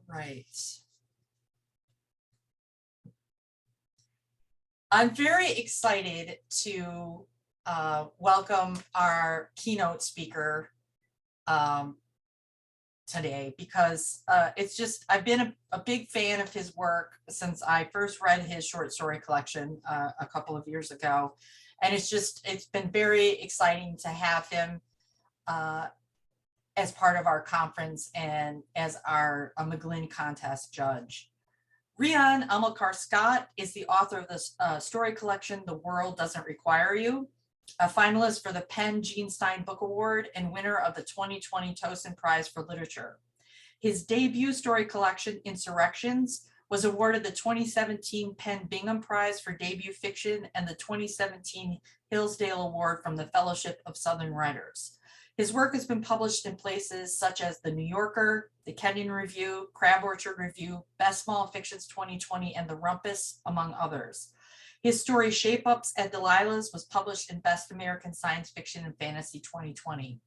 right. I'm very excited to welcome our keynote speaker today because it's just, I've been a big fan of his work since I first read his short story collection a couple of years ago. And it's been very exciting to have him as part of our conference and as our McGlynn contest judge. Rion Amilcar Scott is the author of the story collection, The World Doesn't Require You, a finalist for the Penn Gene Stein Book Award and winner of the 2020 Towson Prize for Literature. His debut story collection, Insurrections, was awarded the 2017 Penn Bingham Prize for debut fiction and the 2017 Hillsdale Award from the Fellowship of Southern Writers. His work has been published in places such as The New Yorker, the Kenyon Review, Crab Orchard Review, Best Small Fictions 2020, and The Rumpus, among others. His story Shape Ups at Delilah's was published in Best American Science Fiction and Fantasy 2020.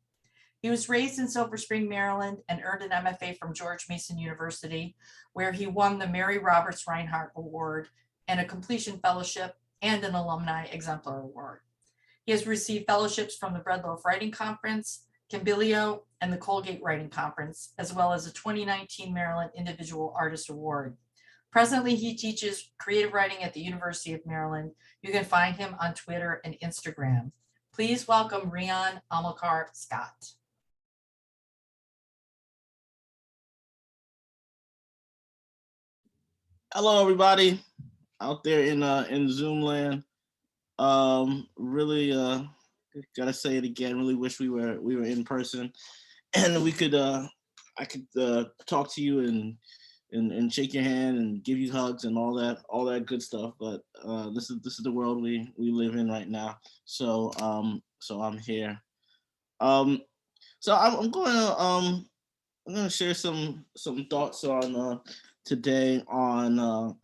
He was raised in Silver Spring, Maryland, and earned an MFA from George Mason University, where he won the Mary Roberts Rinehart Award and a Completion Fellowship and an Alumni Exemplar Award. He has received fellowships from the Red Loaf Writing Conference, Cambilio, and the Colgate Writing Conference, as well as the 2019 Maryland Individual Artist Award. Presently, he teaches creative writing at the University of Maryland. You can find him on Twitter and Instagram. Please welcome Rion Amilcar Scott. Hello, everybody out there in Zoom land. Really gotta say it again. Really wish we were in person, and we could I could talk to you and shake your hand and give you hugs and all that good stuff. But this is the world we live in right now. So I'm here. So I'm gonna share some thoughts on today on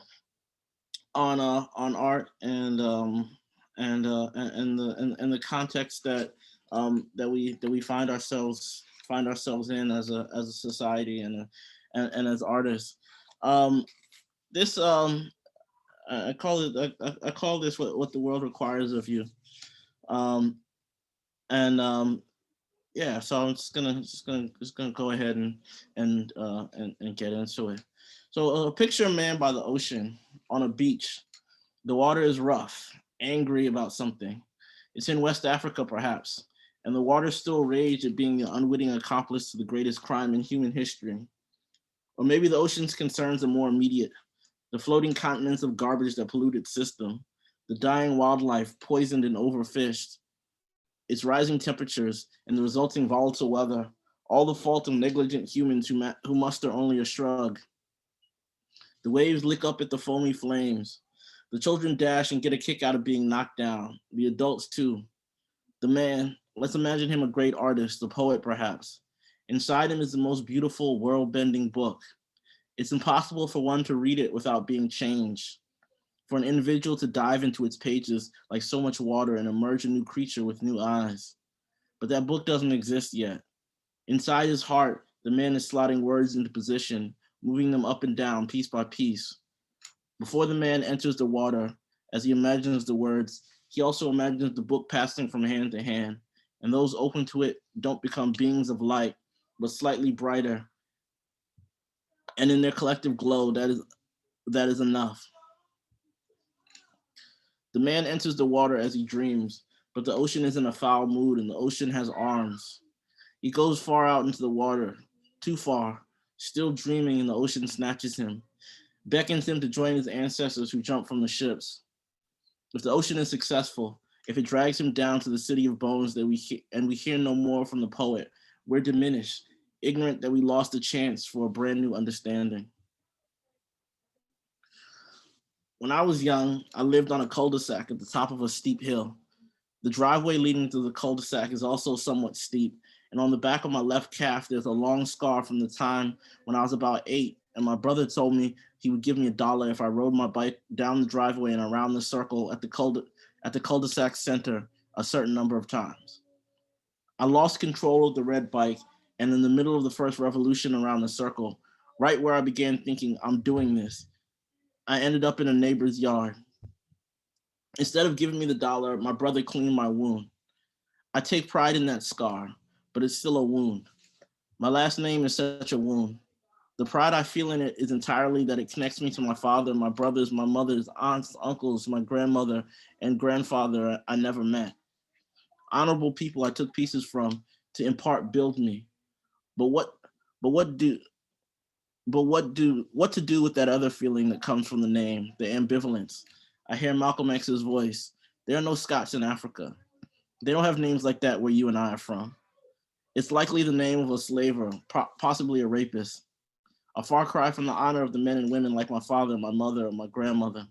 art and the context that we find ourselves in as a society and as artists. This I call this what the world requires of you. Yeah, so I'm just gonna go ahead and get into it. So picture a man by the ocean on a beach. The water is rough, angry about something. It's in West Africa, perhaps, and the water still rage at being the unwitting accomplice to the greatest crime in human history. Or maybe the ocean's concerns are more immediate. The floating continents of garbage that pollute its system, the dying wildlife poisoned and overfished, its rising temperatures and the resulting volatile weather, all the fault of negligent humans who muster only a shrug. The waves lick up at the foamy flames. The children dash and get a kick out of being knocked down. The adults too. The man, let's imagine him a great artist, a poet perhaps. Inside him is the most beautiful, world-bending book. It's impossible for one to read it without being changed. For an individual to dive into its pages like so much water and emerge a new creature with new eyes. But that book doesn't exist yet. Inside his heart, the man is slotting words into position, moving them up and down piece by piece. Before the man enters the water, as he imagines the words, he also imagines the book passing from hand to hand, and those open to it don't become beings of light, but slightly brighter. And in their collective glow, that is enough. The man enters the water as he dreams, but the ocean is in a foul mood and the ocean has arms. He goes far out into the water, too far, still dreaming, and the ocean snatches him, beckons him to join his ancestors who jumped from the ships. If the ocean is successful, if it drags him down to the city of bones and we hear no more from the poet, we're diminished, ignorant that we lost a chance for a brand new understanding. When I was young, I lived on a cul-de-sac at the top of a steep hill. The driveway leading to the cul-de-sac is also somewhat steep, and on the back of my left calf, there's a long scar from the time when I was about 8, and my brother told me he would give me $1 if I rode my bike down the driveway and around the circle at the cul-de-sac center a certain number of times. I lost control of the red bike, and in the middle of the first revolution around the circle, Right where I began thinking, I'm doing this, I ended up in a neighbor's yard. Instead of giving me the dollar, my brother cleaned my wound. I take pride in that scar, but it's still a wound. My last name is such a wound. The pride I feel in it is entirely that it connects me to my father, my brothers, my mother's aunts, uncles, my grandmother, and grandfather I never met. Honorable people I took pieces from to in part build me. But what but what do what to do with that other feeling that comes from the name, the ambivalence? I hear Malcolm X's voice. There are no Scots in Africa. They don't have names like that where you and I are from. It's likely the name of a slaver, possibly a rapist. A far cry from the honor of the men and women like my father, my mother, or my grandmother.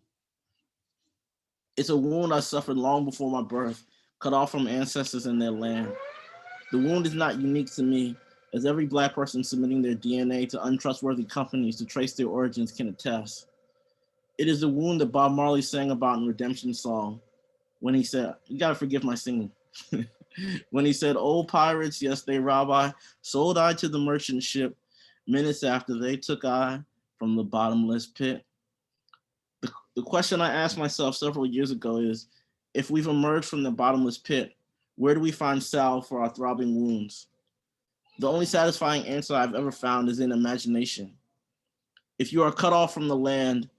It's a wound I suffered long before my birth, cut off from ancestors and their land. The wound is not unique to me, as every Black person submitting their DNA to untrustworthy companies to trace their origins can attest. It is the wound that Bob Marley sang about in Redemption Song when he said, you gotta forgive my singing. When he said, old pirates, yes, they rob I, sold I to the merchant ship, minutes after they took I from the bottomless pit. The question I asked myself several years ago is, if we've emerged from the bottomless pit, where do we find salve for our throbbing wounds? The only satisfying answer I've ever found is in imagination. If you are cut off from the land,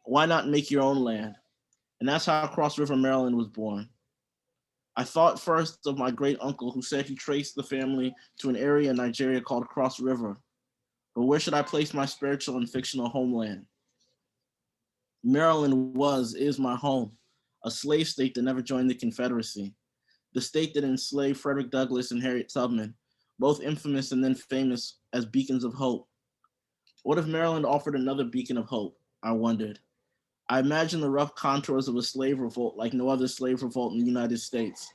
why not make your own land? And that's how Cross River, Maryland was born. I thought first of my great uncle who said he traced the family to an area in Nigeria called Cross River. But where should I place my spiritual and fictional homeland? Maryland is my home, a slave state that never joined the Confederacy, the state that enslaved Frederick Douglass and Harriet Tubman, both infamous and then famous as beacons of hope. What if Maryland offered another beacon of hope? I wondered. I imagined the rough contours of a slave revolt like no other slave revolt in the United States.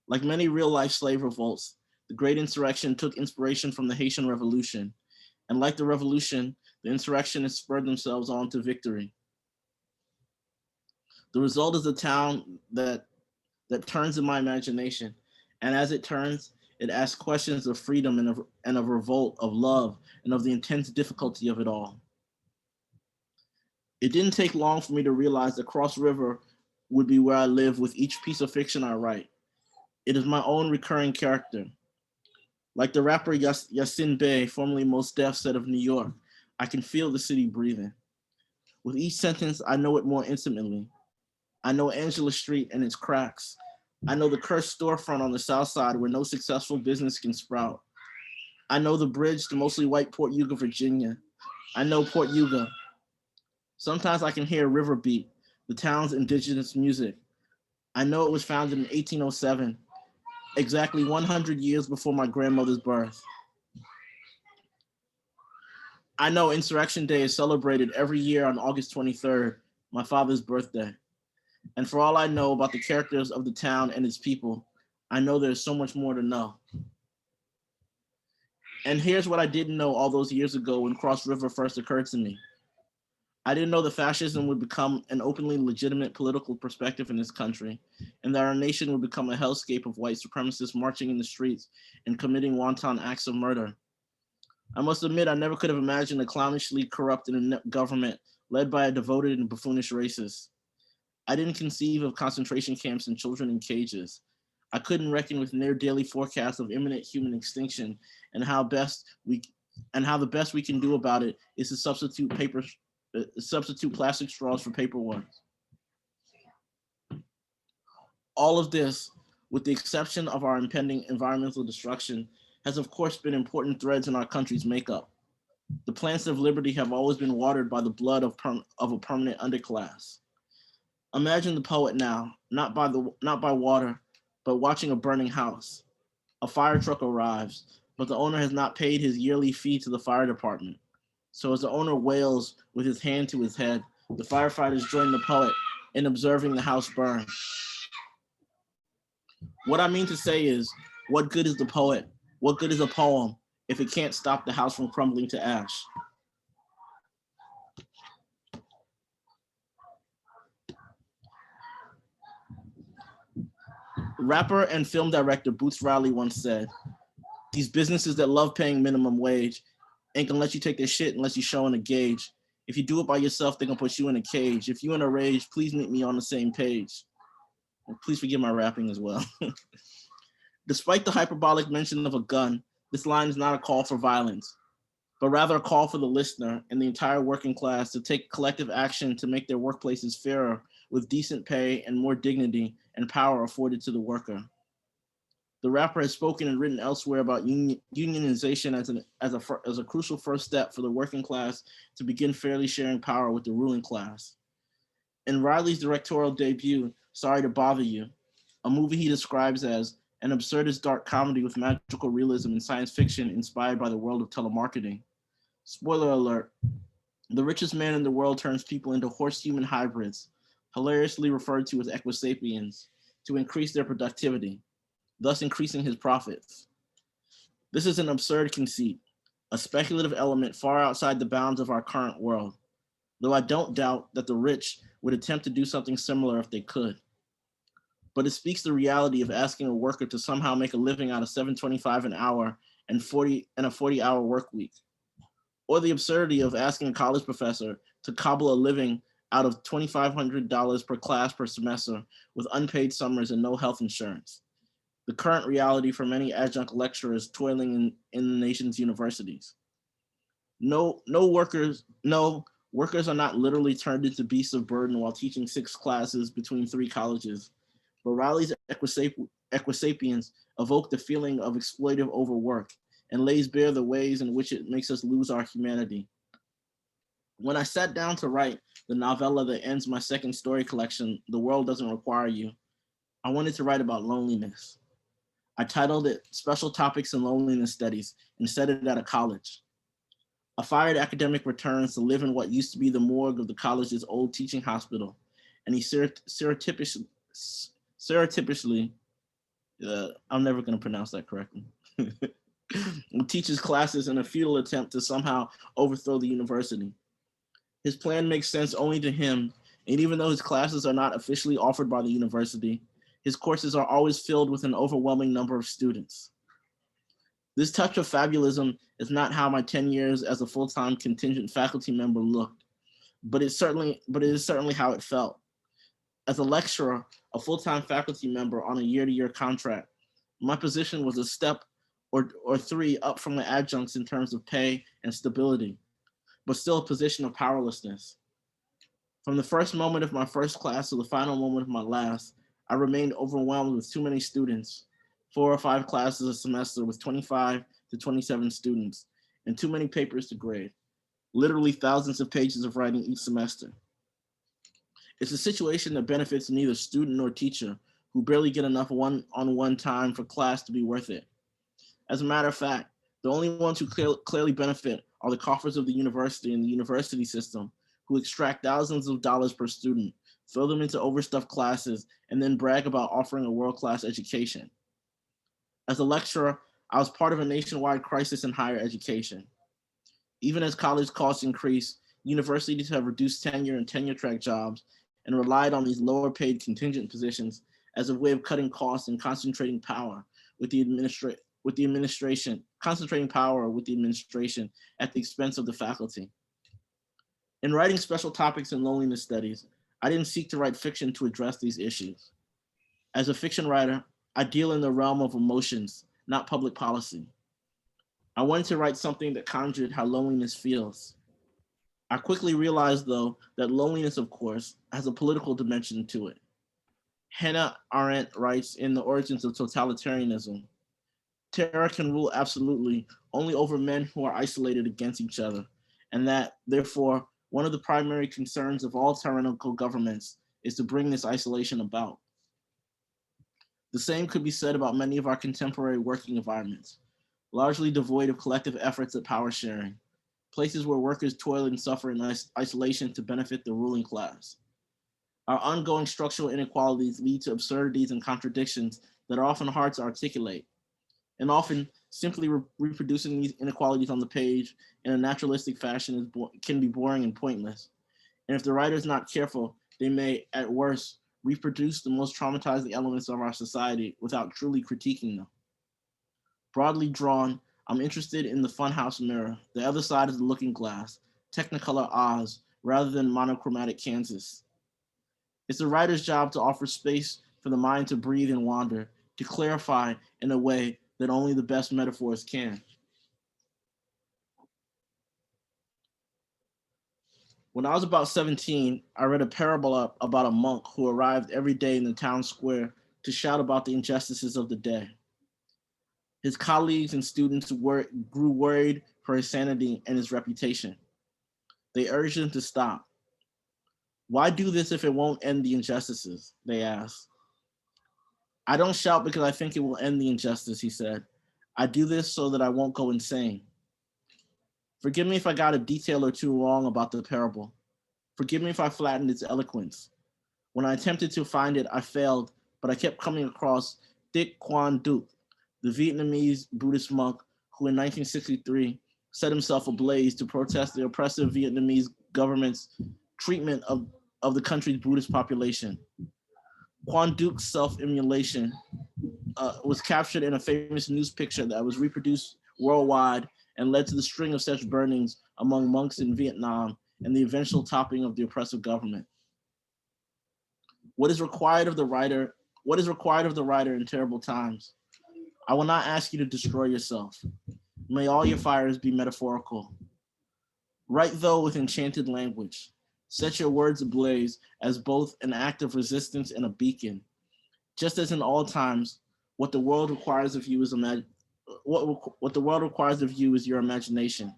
Like many real-life slave revolts, the Great Insurrection took inspiration from the Haitian Revolution, and like the revolution, the insurrectionists spurred themselves on to victory. The result is a town that turns in my imagination, and as it turns, it asks questions of freedom and of revolt, of love, and of the intense difficulty of it all. It didn't take long for me to realize that Cross River would be where I live with each piece of fiction I write. It is my own recurring character. Like the rapper Yasin Bey, formerly Mos Def, said of New York, I can feel the city breathing. With each sentence, I know it more intimately. I know Angela Street and its cracks. I know the cursed storefront on the south side where no successful business can sprout. I know the bridge to mostly white Port Yuga, Virginia. I know Port Yuga. Sometimes I can hear River Beat, the town's indigenous music. I know it was founded in 1807, exactly 100 years before my grandmother's birth. I know Insurrection Day is celebrated every year on August 23rd, my father's birthday. And for all I know about the characters of the town and its people, I know there's so much more to know. And here's what I didn't know all those years ago when Cross River first occurred to me. I didn't know that fascism would become an openly legitimate political perspective in this country, and that our nation would become a hellscape of white supremacists marching in the streets and committing wanton acts of murder. I must admit, I never could have imagined a clownishly corrupt government led by a devoted and buffoonish racist. I didn't conceive of concentration camps and children in cages. I couldn't reckon with near daily forecasts of imminent human extinction and how the best we can do about it is to substitute plastic straws for paper ones. All of this, with the exception of our impending environmental destruction, has of course been important threads in our country's makeup. The plants of liberty have always been watered by the blood of a permanent underclass. Imagine the poet now, not by water, but watching a burning house. A fire truck arrives, but the owner has not paid his yearly fee to the fire department. So as the owner wails with his hand to his head, the firefighters join the poet in observing the house burn. What I mean to say is, what good is the poet? What good is a poem if it can't stop the house from crumbling to ash? Rapper and film director Boots Riley once said, these businesses that love paying minimum wage ain't gonna let you take their shit unless you show in a gauge. If you do it by yourself, they're gonna put you in a cage. If you in a rage, please meet me on the same page. Please forgive my rapping as well. Despite the hyperbolic mention of a gun, this line is not a call for violence, but rather a call for the listener and the entire working class to take collective action to make their workplaces fairer with decent pay and more dignity and power afforded to the worker. The rapper has spoken and written elsewhere about unionization as a crucial first step for the working class to begin fairly sharing power with the ruling class. In Riley's directorial debut, Sorry to Bother You, a movie he describes as an absurdist dark comedy with magical realism and science fiction inspired by the world of telemarketing. Spoiler alert, the richest man in the world turns people into horse-human hybrids, hilariously referred to as equisapiens, to increase their productivity, thus increasing his profits. This is an absurd conceit, a speculative element far outside the bounds of our current world, though I don't doubt that the rich would attempt to do something similar if they could. But it speaks the reality of asking a worker to somehow make a living out of $7.25 an hour and a 40-hour work week, or the absurdity of asking a college professor to cobble a living out of $2,500 per class per semester with unpaid summers and no health insurance, the current reality for many adjunct lecturers toiling in the nation's universities. No, workers are not literally turned into beasts of burden while teaching 6 classes between 3 colleges, but Riley's equisapiens evoke the feeling of exploitive overwork and lays bare the ways in which it makes us lose our humanity. When I sat down to write the novella that ends my second story collection, The World Doesn't Require You, I wanted to write about loneliness. I titled it Special Topics in Loneliness Studies and set it at a college. A fired academic returns to live in what used to be the morgue of the college's old teaching hospital, and he stereotypically, I'm never going to pronounce that correctly, teaches classes in a futile attempt to somehow overthrow the university. His plan makes sense only to him, and even though his classes are not officially offered by the university, his courses are always filled with an overwhelming number of students. This touch of fabulism is not how my 10 years as a full-time contingent faculty member looked, but it is certainly how it felt. As a lecturer, a full-time faculty member on a year-to-year contract, my position was a step or 3 up from the adjuncts in terms of pay and stability, but still a position of powerlessness. From the first moment of my first class to the final moment of my last, I remained overwhelmed with too many students, 4 or 5 classes a semester with 25 to 27 students, and too many papers to grade, literally thousands of pages of writing each semester. It's a situation that benefits neither student nor teacher, who barely get enough one-on-one time for class to be worth it. As a matter of fact, the only ones who clearly benefit are the coffers of the university and the university system, who extract thousands of dollars per student, throw them into overstuffed classes, and then brag about offering a world-class education. As a lecturer, I was part of a nationwide crisis in higher education. Even as college costs increase, universities have reduced tenure and tenure-track jobs and relied on these lower-paid contingent positions as a way of cutting costs and concentrating power with the administration at the expense of the faculty. In writing Special Topics in Loneliness Studies, I didn't seek to write fiction to address these issues. As a fiction writer, I deal in the realm of emotions, not public policy. I wanted to write something that conjured how loneliness feels. I quickly realized, though, that loneliness, of course, has a political dimension to it. Hannah Arendt writes in The Origins of Totalitarianism, terror can rule absolutely only over men who are isolated against each other, and that, therefore, one of the primary concerns of all tyrannical governments is to bring this isolation about. The same could be said about many of our contemporary working environments, largely devoid of collective efforts at power sharing, places where workers toil and suffer in isolation to benefit the ruling class. Our ongoing structural inequalities lead to absurdities and contradictions that are often hard to articulate, and often simply reproducing these inequalities on the page in a naturalistic fashion can be boring and pointless. And if the writer is not careful, they may, at worst, reproduce the most traumatizing elements of our society without truly critiquing them. Broadly drawn, I'm interested in the funhouse mirror, the other side of the looking glass, Technicolor Oz, rather than monochromatic Kansas. It's the writer's job to offer space for the mind to breathe and wander, to clarify in a way that only the best metaphors can. When I was about 17, I read a parable about a monk who arrived every day in the town square to shout about the injustices of the day. His colleagues and students grew worried for his sanity and his reputation. They urged him to stop. Why do this if it won't end the injustices? They asked. I don't shout because I think it will end the injustice, he said. I do this so that I won't go insane. Forgive me if I got a detail or two wrong about the parable. Forgive me if I flattened its eloquence. When I attempted to find it, I failed, but I kept coming across Thich Quang Duc, the Vietnamese Buddhist monk who in 1963 set himself ablaze to protest the oppressive Vietnamese government's treatment of the country's Buddhist population. Quang Duc's self-immolation was captured in a famous news picture that was reproduced worldwide and led to the string of such burnings among monks in Vietnam and the eventual toppling of the oppressive government. What is required of the writer in terrible times? I will not ask you to destroy yourself. May all your fires be metaphorical. Write though with enchanted language. Set your words ablaze as both an act of resistance and a beacon. Just as in all times, what the world requires of you is what the world requires of you is your imagination.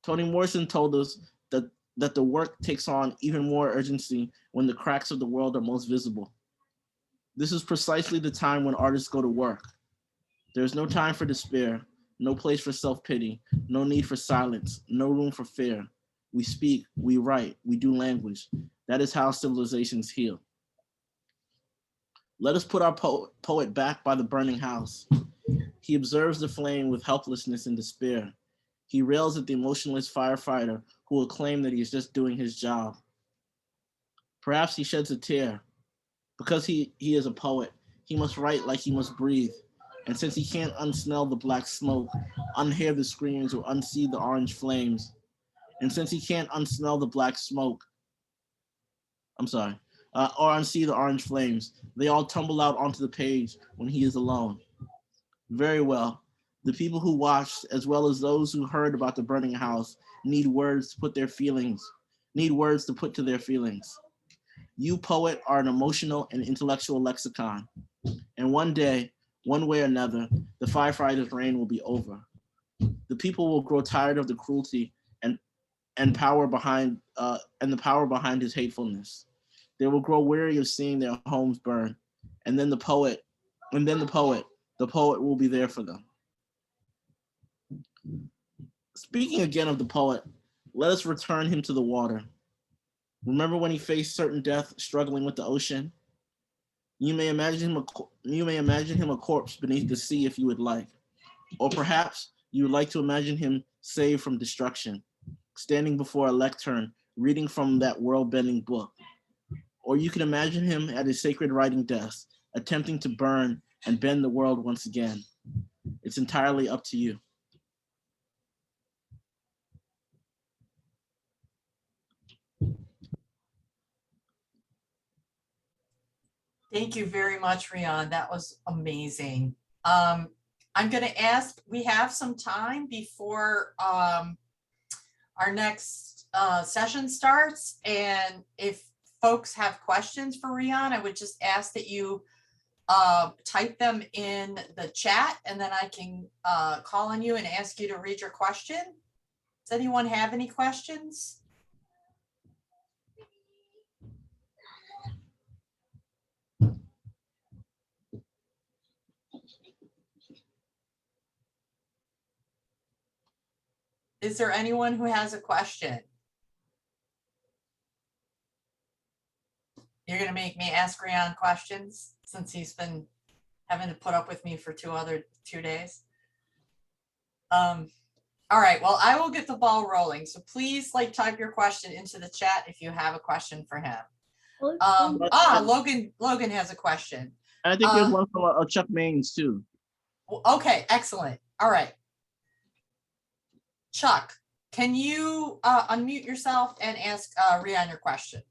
Toni Morrison told us that the work takes on even more urgency when the cracks of the world are most visible. This is precisely the time when artists go to work. There is no time for despair, no place for self-pity, no need for silence, no room for fear. We speak, we write, we do language. That is how civilizations heal. Let us put our poet back by the burning house. He observes the flame with helplessness and despair. He rails at the emotionless firefighter who will claim that he is just doing his job. Perhaps he sheds a tear. Because he is a poet, he must write like he must breathe. And since he can't unsmell the black smoke, unhear the screams, or unsee the orange flames, or unsee the orange flames, they all tumble out onto the page when he is alone. Very well. The people who watched, as well as those who heard about the burning house, need words to put to their feelings. You, poet, are an emotional and intellectual lexicon. And one day, one way or another, the firefighter's reign will be over. The people will grow tired of the cruelty and the power behind his hatefulness. They will grow weary of seeing their homes burn. And then the poet will be there for them. Speaking again of the poet, let us return him to the water. Remember when he faced certain death struggling with the ocean? You may imagine him a corpse beneath the sea if you would like. Or perhaps you would like to imagine him saved from destruction, standing before a lectern, reading from that world-bending book. Or you can imagine him at his sacred writing desk, attempting to burn and bend the world once again. It's entirely up to you. Thank you very much, Rion. That was amazing. I'm going to ask, we have some time before our next session starts. And if folks have questions for Rion, I would just ask that you type them in the chat, and then I can call on you and ask you to read your question. Does anyone have any questions? Is there anyone who has a question? You're going to make me ask Rion questions since he's been having to put up with me for 2 days. All right, well, I will get the ball rolling. So please type your question into the chat if you have a question for him. Logan has a question. I think there's one from Chuck Maines too. Okay, excellent. All right. Chuck, can you unmute yourself and ask Rhianne your question?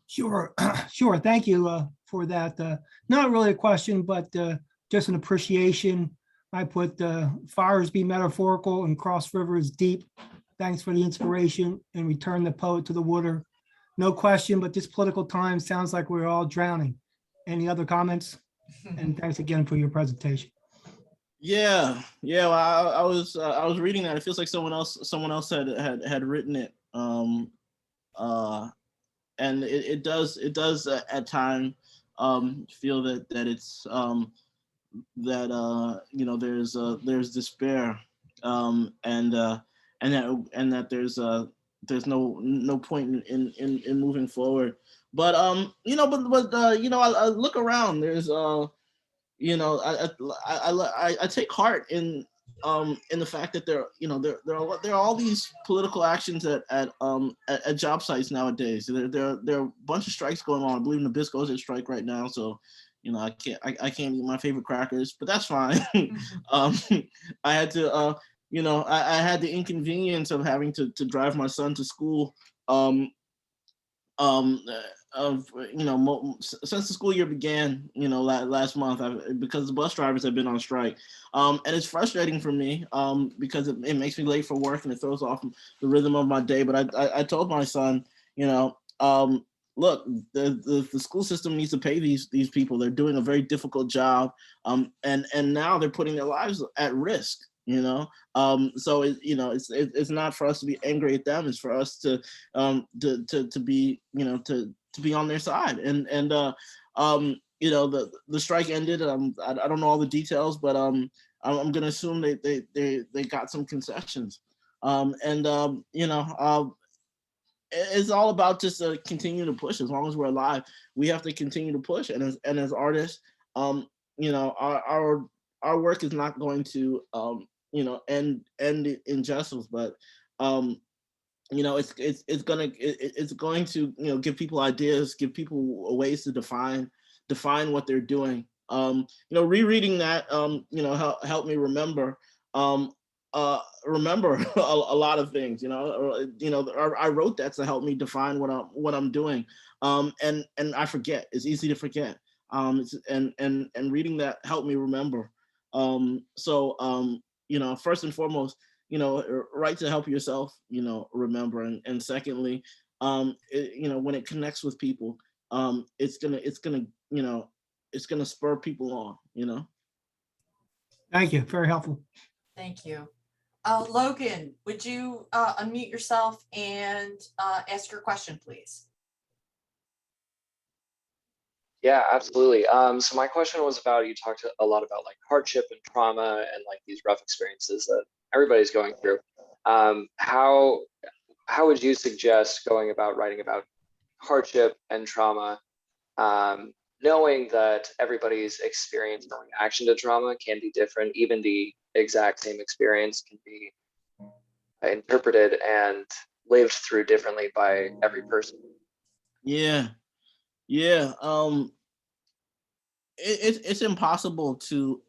Sure, sure. Thank you for that. Not really a question, but just an appreciation. I put fires be metaphorical and cross river is deep. Thanks for the inspiration and return the poet to the water. No question, but this political time sounds like we're all drowning. Any other comments? And thanks again for your presentation. Yeah. Well, I was reading that. It feels like someone else had written it. And it does at times feel that it's that there's despair, and that there's no point in moving forward. But I look around. There's I take heart in the fact that there are all these political actions at job sites nowadays. There are a bunch of strikes going on. I believe Nabisco's at strike right now, so I can't eat my favorite crackers, but that's fine. I had to I had the inconvenience of having to drive my son to school since the school year began, last month, because the bus drivers have been on strike. And it's frustrating for me because it makes me late for work and it throws off the rhythm of my day. But I told my son, look, the school system needs to pay these people. They're doing a very difficult job. And now they're putting their lives at risk. So it's not for us to be angry at them. It's for us to be to be on their side. And the strike ended. I don't know all the details, but I'm gonna assume they got some concessions. It's all about just continue to push. As long as we're alive, we have to continue to push. And as artists, our work is not going to end injustice, but it's going to give people ideas, give people ways to define what they're doing. Rereading that helped me remember a lot of things. I wrote that to help me define what I'm doing, and I forget. It's easy to forget. And reading that helped me remember. First and foremost, write to help yourself, remember, and secondly, when it connects with people, it's gonna spur people on. Thank you. Very helpful. Thank you. Logan, would you unmute yourself and ask your question, please? Yeah, absolutely. So my question was about, you talked a lot about like hardship and trauma and like these rough experiences that everybody's going through. How would you suggest going about writing about hardship and trauma, knowing that everybody's experience or reaction to trauma can be different? Even the exact same experience can be interpreted and lived through differently by every person. Yeah. It's impossible to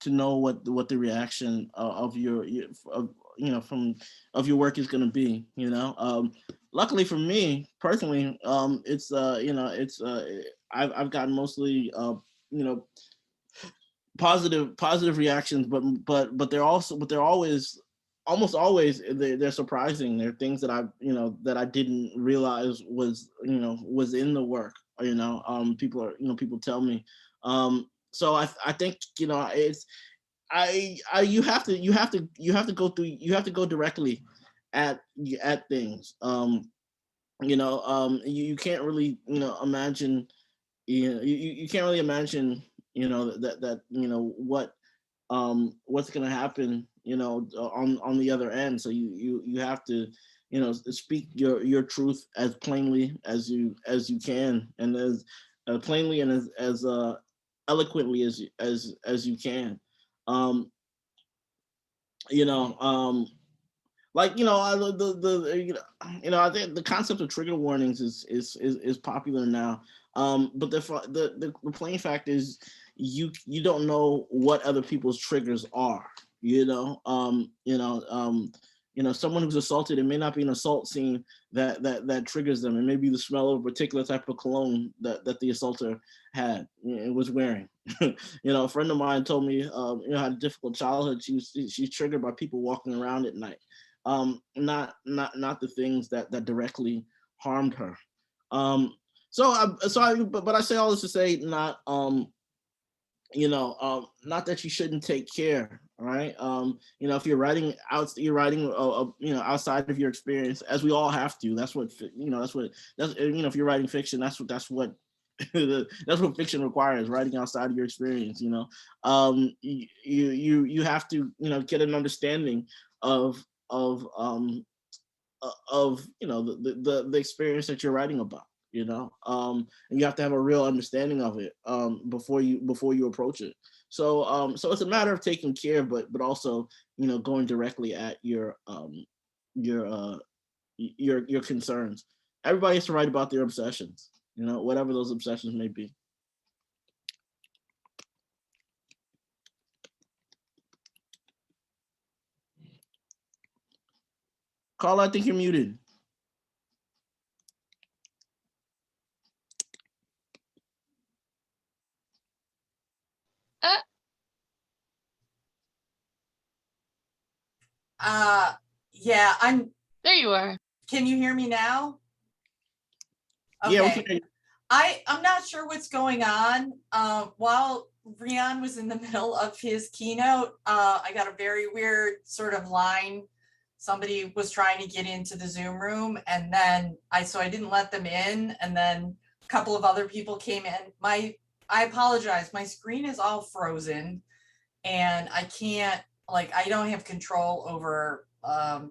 know what the reaction of your work is going to be. Luckily for me personally, I've gotten mostly positive reactions, but they're always almost always they're surprising. They're things that I didn't realize was in the work. People tell me. So I think it's you have to go directly at things. You can't really imagine. You can't really imagine what's going to happen on the other end. So you have to speak your truth as plainly as you can, and as plainly and as eloquently as you can. I think the concept of trigger warnings is popular now. But the plain fact is, you don't know what other people's triggers are. Someone who's assaulted, it may not be an assault scene that triggers them. It may be the smell of a particular type of cologne that the assaulter was wearing. A friend of mine told me, had a difficult childhood. She's triggered by people walking around at night, not the things that directly harmed her. But I say all this to say, not that you shouldn't take care, right? If you're writing outside of your experience, as we all have to. That's what if you're writing fiction, that's what that's what fiction requires, writing outside of your experience. You have to get an understanding of the experience that you're writing about. And you have to have a real understanding of it before you approach it. So it's a matter of taking care, but also going directly at your concerns. Everybody has to write about their obsessions, whatever those obsessions may be. Carl, I think you're muted. Yeah, There you are. Can you hear me now? Okay. Yeah, we can hear you. I'm not sure what's going on. While Rion was in the middle of his keynote, I got a very weird sort of line. Somebody was trying to get into the Zoom room, and then I didn't let them in, and then a couple of other people came in. I apologize. My screen is all frozen, and I can't, I don't have control over, I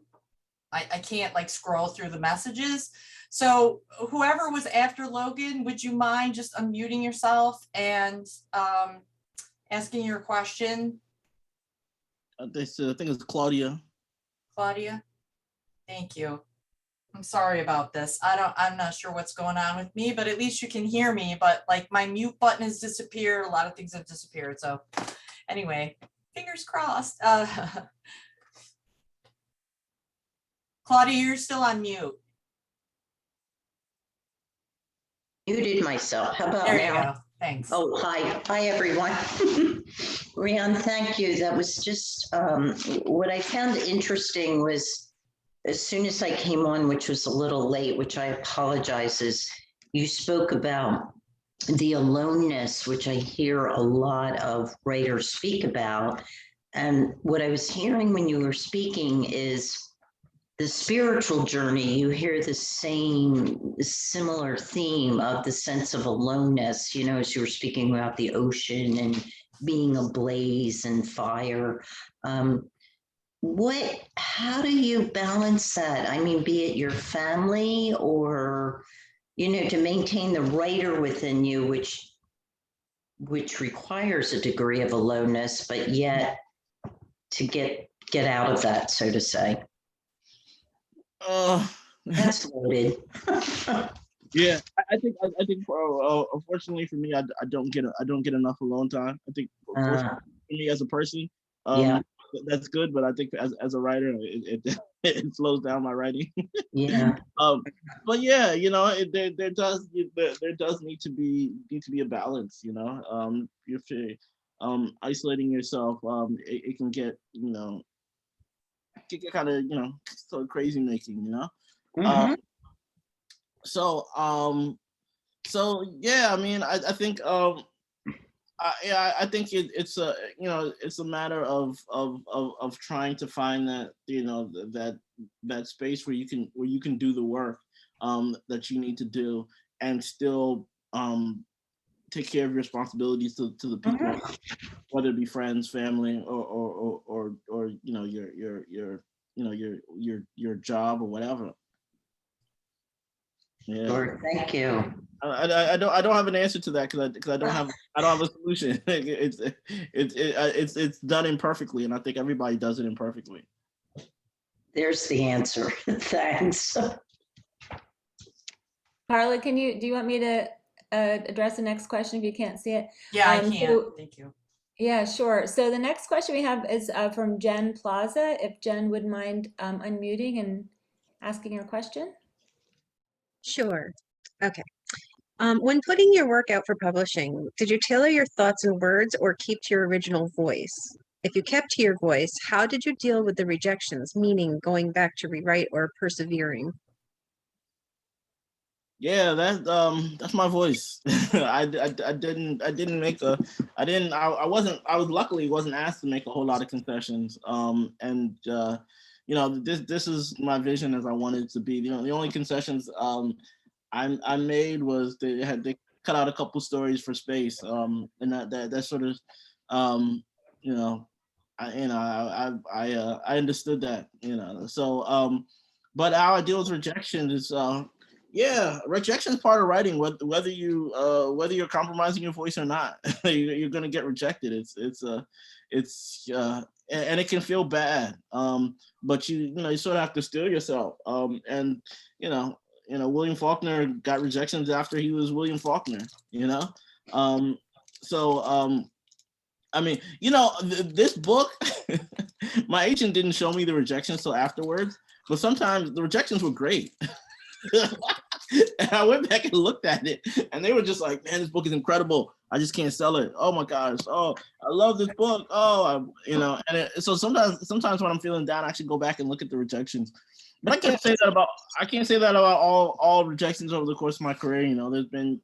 can't scroll through the messages. So whoever was after Logan, would you mind just unmuting yourself and asking your question? I think it's Claudia. Claudia, thank you. I'm sorry about this. I'm not sure what's going on with me, but at least you can hear me. But my mute button has disappeared. A lot of things have disappeared. So anyway, fingers crossed. Claudia, you're still on mute. Muted myself. How about There you now? go. Thanks. Oh, hi. Hi, everyone. Rhianne, thank you. That was just what I found interesting was as soon as I came on, which was a little late, which I apologize, is you spoke about the aloneness, which I hear a lot of writers speak about. And what I was hearing when you were speaking is the spiritual journey. You hear the similar theme of the sense of aloneness, as you were speaking about the ocean and being ablaze and fire. How do you balance that? I mean, be it your family or, to maintain the writer within you, which requires a degree of aloneness, but yet to get out of that, so to say. That's loaded. Yeah, I think unfortunately for me, I don't get enough alone time. I think for me as a person, yeah, that's good, but I think as a writer, it slows down my writing. Yeah. But yeah, there does need to be a balance. If you're isolating yourself, it can get kind of sort of crazy making. Mm-hmm. So yeah, I mean, I think I think it's a it's a matter of trying to find that that space where you can do the work that you need to do and still take care of your responsibilities to the people, Mm-hmm. whether it be friends, family, or your job or whatever. Yeah. Sure. Thank you. I don't have an answer to that because I don't have a solution. It's done imperfectly, and I think everybody does it imperfectly. There's the answer. Thanks. Carla, do you want me to address the next question if you can't see it? Yeah, I So- can. Thank you. Yeah, sure. So the next question we have is from Jen Plaza. If Jen would mind unmuting and asking your question. Sure. Okay. When putting your work out for publishing, did you tailor your thoughts and words or keep to your original voice? If you kept to your voice, how did you deal with the rejections, meaning going back to rewrite or persevering? Yeah, that's my voice. I was luckily wasn't asked to make a whole lot of concessions. This is my vision as I wanted it to be. The only concessions I made was they cut out a couple stories for space. And that sort of I understood that, so but how I deal with rejection is yeah, rejection is part of writing. Whether you're compromising your voice or not, you're gonna get rejected. And it can feel bad. But you sort of have to steel yourself. William Faulkner got rejections after he was William Faulkner. This book, my agent didn't show me the rejections till afterwards, but sometimes the rejections were great. And I went back and looked at it, and they were just like, "Man, this book is incredible. I just can't sell it. Oh my gosh. Oh, I love this book. Oh, so sometimes when I'm feeling down, I should go back and look at the rejections. But I can't say that about all rejections over the course of my career. There's been,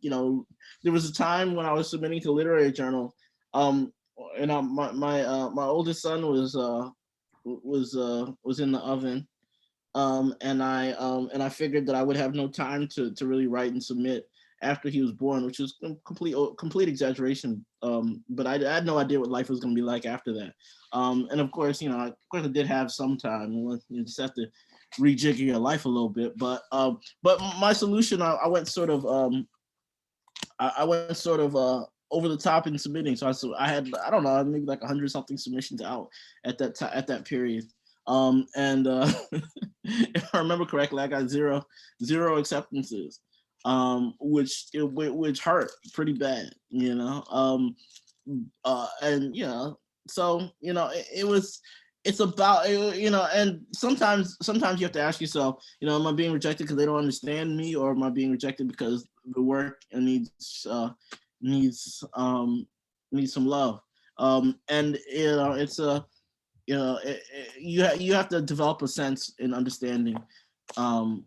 there was a time when I was submitting to literary journal. My oldest son was in the oven. And I figured that I would have no time to really write and submit after he was born, which was complete exaggeration. But I had no idea what life was going to be like after that. And of course, I did have some time. You just have to rejigger your life a little bit. But my solution, I went sort of over the top in submitting. So I had, I don't know, maybe like 100 something submissions out at that period. If I remember correctly, I got zero acceptances, which hurt pretty bad, so it's about, and sometimes you have to ask yourself, am I being rejected because they don't understand me, or am I being rejected because the work needs some love? It's a you have to develop a sense in understanding, and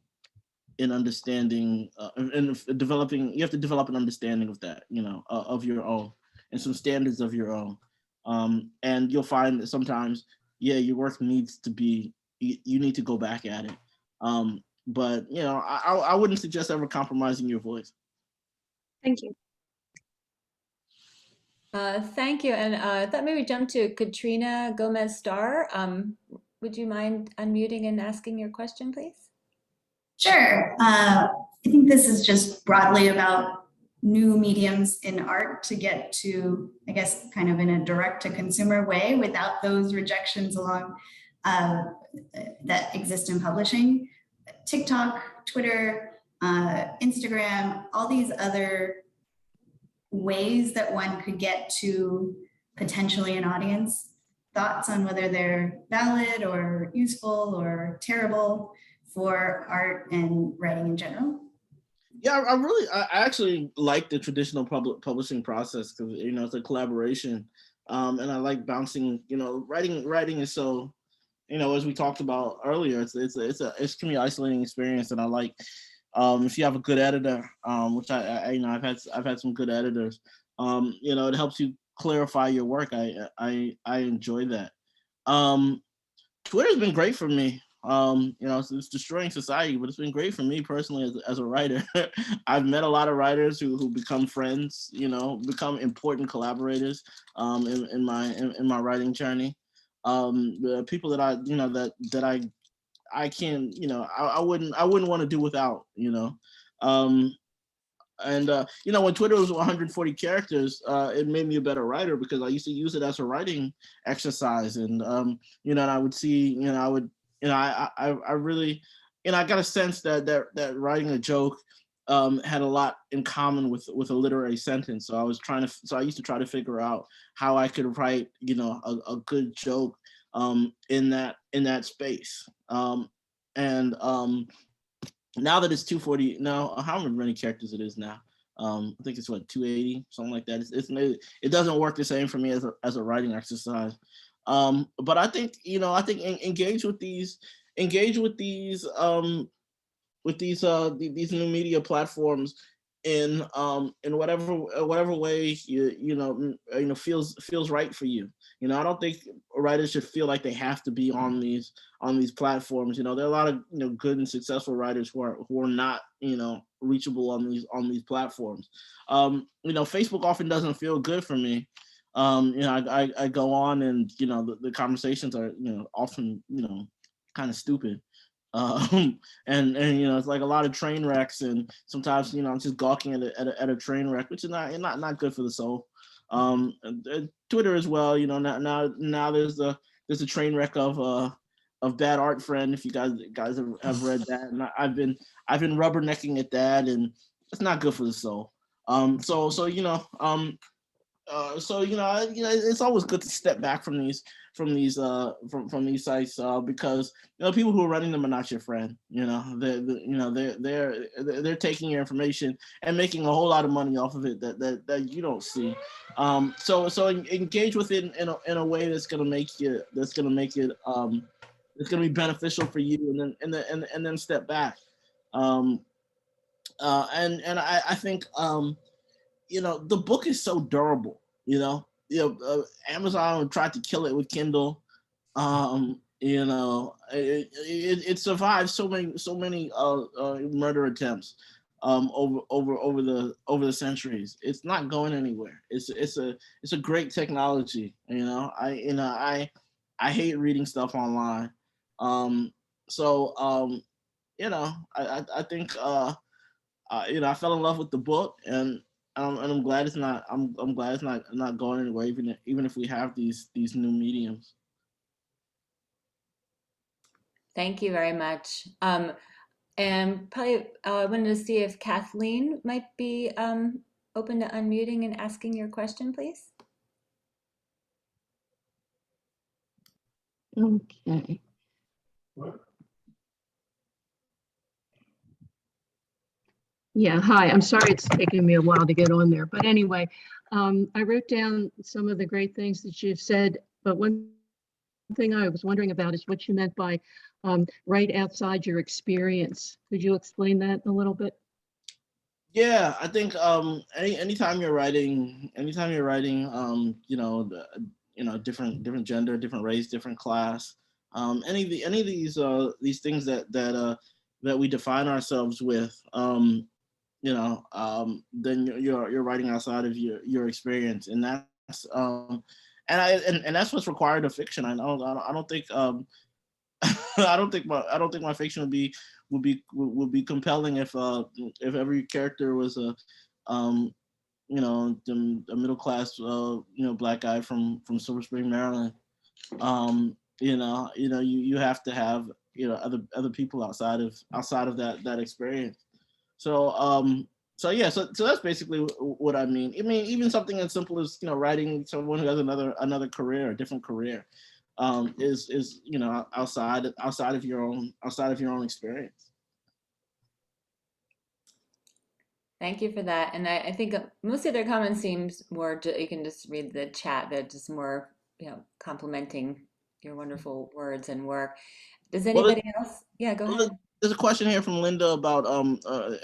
developing. You have to develop an understanding of that, of your own, and some standards of your own. And you'll find that sometimes, your work needs to be. You need to go back at it. But I wouldn't suggest ever compromising your voice. Thank you. Thank you. And I thought maybe jump to Katrina Gomez-Starr. Would you mind unmuting and asking your question, please? Sure. I think this is just broadly about new mediums in art to get to, I guess, kind of in a direct to consumer way without those rejections along that exist in publishing. TikTok, Twitter, Instagram, all these other ways that one could get to potentially an audience. Thoughts on whether they're valid or useful or terrible for art and writing in general? Yeah, I actually like the traditional publishing process, because it's a collaboration, and I like bouncing. Writing is so, as we talked about earlier, it can be an isolating experience, and I like. If you have a good editor, which I've had some good editors, it helps you clarify your work. I enjoy that. Twitter's been great for me. It's destroying society, but it's been great for me personally as a writer. I've met a lot of writers who become friends, become important collaborators in my writing journey. The people that I can, I wouldn't want to do without, when Twitter was 140 characters, it made me a better writer, because I used to use it as a writing exercise, and and I would see, I really, I got a sense that writing a joke had a lot in common with a literary sentence. So I used to try to figure out how I could write, a good joke in that space. Now that it's 240, now how many characters it is now? I think it's 280, something like that. It doesn't work the same for me as a writing exercise. But I think engage with these new media platforms in whatever way feels right for you. I don't think writers should feel like they have to be on these platforms. There are a lot of good and successful writers who are not reachable on these platforms. Facebook often doesn't feel good for me. I go on and the conversations are often kind of stupid. And it's like a lot of train wrecks, and sometimes I'm just gawking at a train wreck, which is not good for the soul. Twitter as well, now there's a train wreck of Bad Art Friend, if you guys have read that, and I've been rubbernecking at that, and it's not good for the soul. It's always good to step back from these sites because people who are running them are not your friend. They're taking your information and making a whole lot of money off of it that you don't see. So engage with it in a way that's gonna make it it's gonna be beneficial for you, and then step back. And I think the book is so durable. Amazon tried to kill it with Kindle. It survived so many murder attempts over the centuries. It's not going anywhere. It's a great technology. I hate reading stuff online. I think I fell in love with the book, and I'm glad it's not. I'm glad it's not going anywhere, even if we have these new mediums. Thank you very much. And probably I wanted to see if Kathleen might be open to unmuting and asking your question, please. Okay. Yeah, hi. I'm sorry it's taking me a while to get on there. But anyway, I wrote down some of the great things that you've said. But one thing I was wondering about is what you meant by right outside your experience. Could you explain that a little bit? Yeah, I think anytime you're writing, different gender, different race, different class, any of these things that we define ourselves with, then you're writing outside of your experience, and that's and that's what's required of fiction. I don't think I don't think my fiction would be compelling if every character was a middle class black guy from Silver Spring, Maryland. You have to have other people outside of that experience. So that's basically what I mean. I mean, even something as simple as writing someone who has another career, a different career, is outside of your own experience. Thank you for that. And I think most of their comments seems more, you can just read the chat, they're just more, complimenting your wonderful words and work. Does anybody else? Yeah, go ahead. There's a question here from Linda about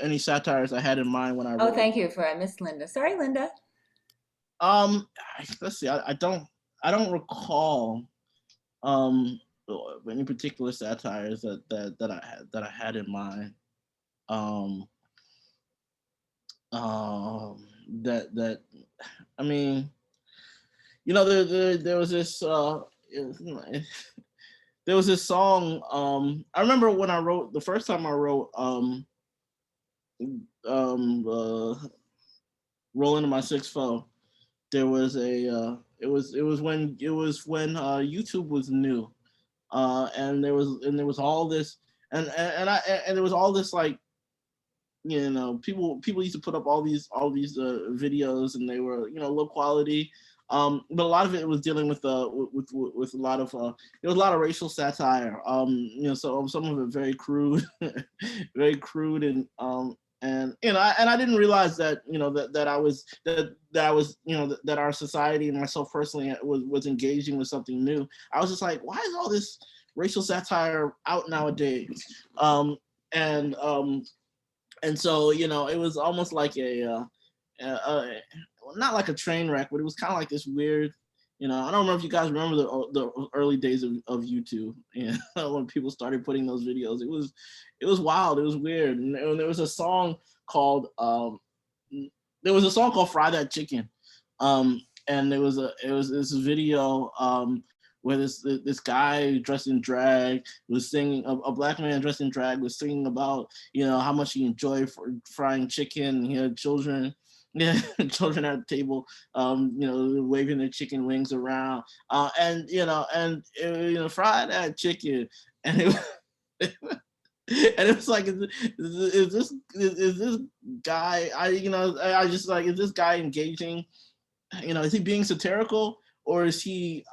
any satires I had in mind when I wrote. Oh, thank you I missed Linda. Sorry, Linda. Let's see. I don't recall any particular satires that I had in mind. That I mean, there was this there was this song. I remember when I wrote the first time I wrote Roll Into My 6-4. There was a it was when YouTube was new, and there was all this and there was all this like people used to put up all these videos, and they were low quality. But a lot of it was dealing with a lot of there was a lot of racial satire. So some of it very crude, very crude, and I didn't realize that that I was that our society and myself personally was engaging with something new. I was just like, why is all this racial satire out nowadays? And so it was almost like not like a train wreck, but it was kind of like this weird. I don't remember if you guys remember the early days of YouTube, when people started putting those videos. It was wild. It was weird. And there was a song called Fry That Chicken. And it was this video where this guy dressed in drag was singing, a black man dressed in drag was singing about how much he enjoyed frying chicken. He had children, children at the table, waving their chicken wings around, and fry that chicken, and it and it was like, is this guy? I just like, is this guy engaging? Is he being satirical? Or is he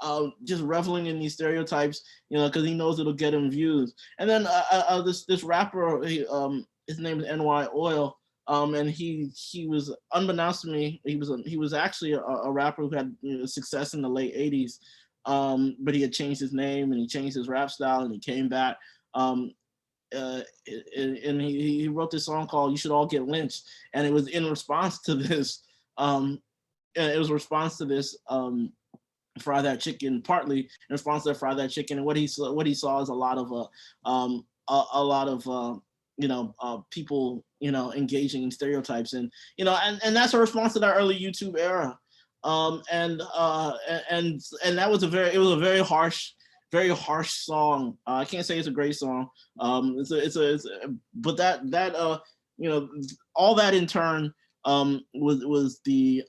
just reveling in these stereotypes, because he knows it'll get him views? And then this rapper, his name is NY Oil, and he was, unbeknownst to me, he was actually a rapper who had success in the late '80s, but he had changed his name and he changed his rap style and he came back. And he wrote this song called "You Should All Get Lynched," and it was in response to this. Fry That Chicken, partly in response to Fry That Chicken, and what he saw is a lot of people engaging in stereotypes, and and that's a response to that early YouTube era, and that was a very harsh song. I can't say it's a great song. But that all that in turn was the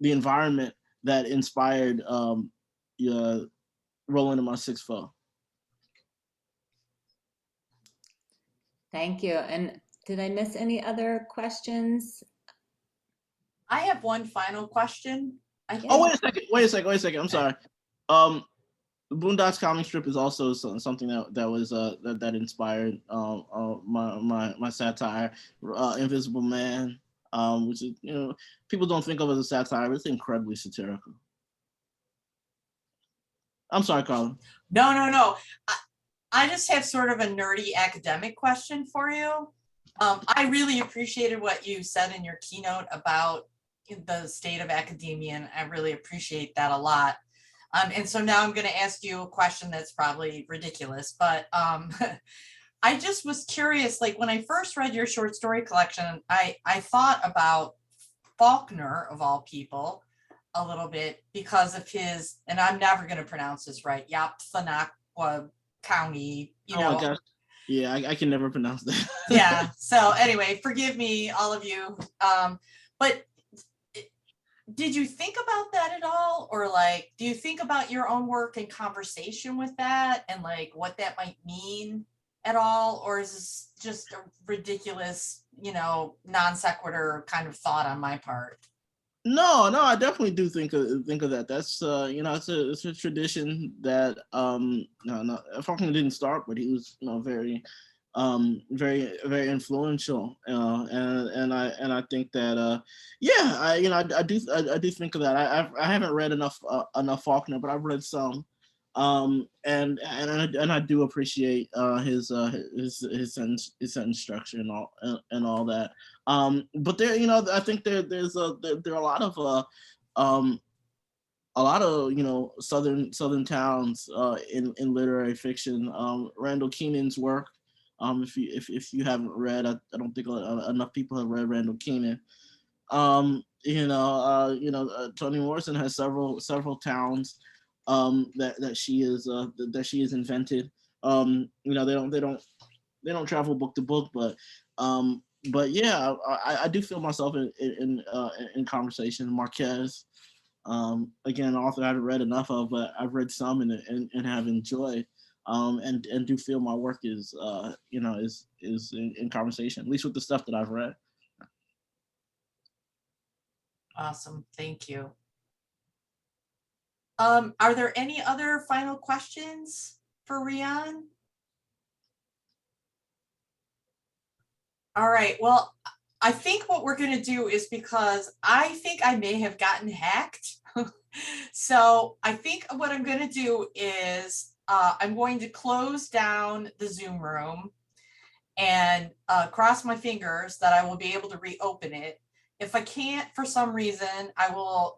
environment that inspired Rolling in My 6'4". Thank you. And did I miss any other questions? I have one final question. Oh, wait a second. I'm sorry. Boondocks comic strip is also something that inspired my satire, Invisible Man. Which is, people don't think of as a satire, but it's incredibly satirical. I'm sorry, Colin. No. I just have sort of a nerdy academic question for you. I really appreciated what you said in your keynote about the state of academia, and I really appreciate that a lot. And so now I'm going to ask you a question that's probably ridiculous, but I just was curious, like when I first read your short story collection, I thought about Faulkner, of all people, a little bit because of his, and I'm never going to pronounce this right, Yapthanaquah County, my gosh. Yeah, I can never pronounce that. Yeah, so anyway, forgive me, all of you. But did you think about that at all? Or like, do you think about your own work in conversation with that and like what that might mean at all, or is this just a ridiculous, non sequitur kind of thought on my part? No, I definitely do think of that. That's it's a tradition that Faulkner didn't start, but he was very very influential, and I think that I do think of that. I haven't read enough Faulkner, but I've read some. And I do appreciate his sentence structure and all that. But there, I think there are a lot of southern towns in literary fiction. Randall Keenan's work. If you haven't read, I don't think enough people have read Randall Keenan. Toni Morrison has several towns that she has invented. They don't travel book to book, but yeah, I do feel myself in conversation. Marquez, again, an author I haven't read enough of, but I've read some and have enjoyed. and do feel my work is in conversation, at least with the stuff that I've read. Awesome, thank you. Are there any other final questions for Rhianne? All right, well, I think what we're gonna do is, because I think I may have gotten hacked. So I think what I'm gonna do is I'm going to close down the Zoom room and cross my fingers that I will be able to reopen it. If I can't for some reason,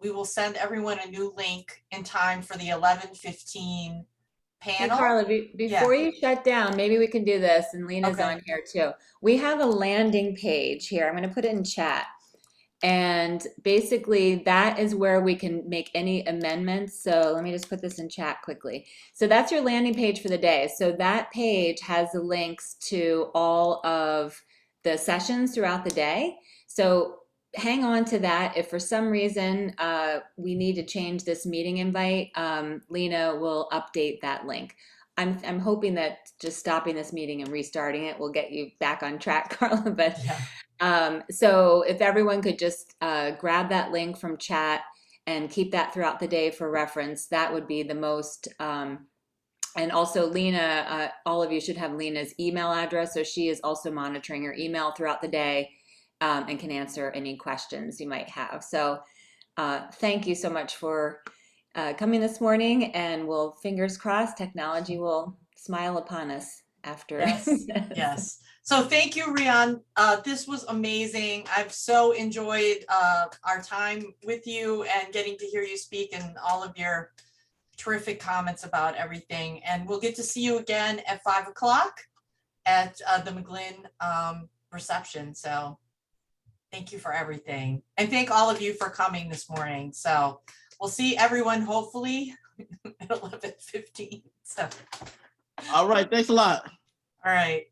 we will send everyone a new link in time for the 11:15 Hey, panel. Carla, before you shut down, maybe we can do this, and Lena's Okay. on here too. We have a landing page here. I'm going to put it in chat. And basically, that is where we can make any amendments. So let me just put this in chat quickly. So that's your landing page for the day. So that page has the links to all of the sessions throughout the day. So hang on to that. If for some reason we need to change this meeting invite, Lena will update that link. I'm hoping that just stopping this meeting and restarting it will get you back on track, Carla. But so if everyone could just grab that link from chat and keep that throughout the day for reference, that would be the most. And also Lena, all of you should have Lena's email address. So she is also monitoring her email throughout the day and can answer any questions you might have. So thank you so much for coming this morning, and we'll, fingers crossed, technology will smile upon us after. Yes, yes. So thank you, Rhianne. This was amazing. I've so enjoyed our time with you and getting to hear you speak and all of your terrific comments about everything. And we'll get to see you again at 5 o'clock at the McGlynn reception. So thank you for everything. And thank all of you for coming this morning. So we'll see everyone hopefully at 11:15. So. All right, thanks a lot. All right.